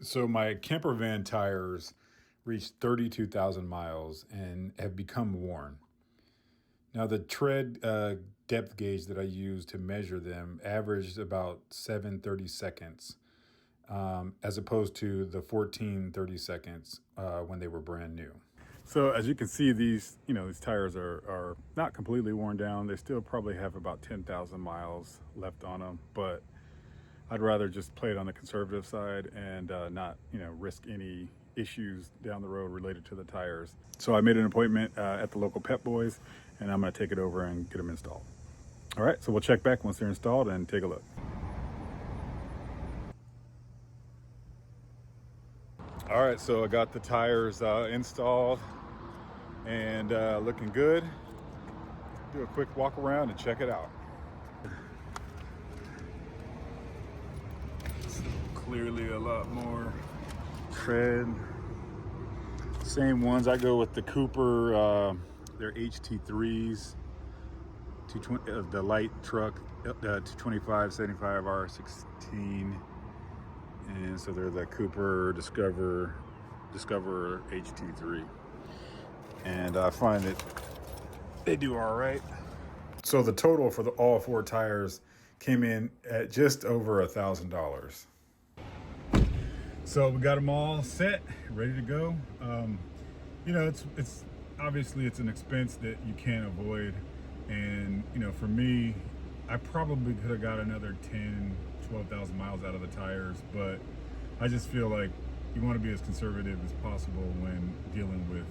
So my camper van tires reached 32,000 miles and have become worn. Now the tread depth gauge that I use to measure them averaged about 7/32, as opposed to the 14/32 when they were brand new. So as you can see, these tires are not completely worn down. They still probably have about 10,000 miles left on them, but I'd rather just play it on the conservative side and not, risk any issues down the road related to the tires. So I made an appointment at the local Pep Boys, and I'm going to take it over and get them installed. All right, so we'll check back once they're installed and take a look. All right, so I got the tires installed and looking good. Do a quick walk around and check it out. Clearly a lot more tread. Same ones. I go with the Cooper, they're HT3s, the light truck, 225 75 R16, and so they're the Cooper Discover HT3, and I find that they do all right. So the total for all four tires came in at just over $1,000. So we got them all set, ready to go. It's obviously it's an expense that you can't avoid, and for me, I probably could have got another 12,000 miles out of the tires, but I just feel like you want to be as conservative as possible when dealing with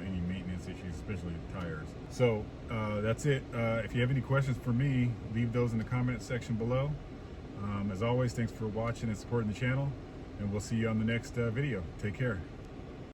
any maintenance issues, especially tires. So that's it. If you have any questions for me, leave those in the comments section below. As always, thanks for watching and supporting the channel, and we'll see you on the next video. Take care.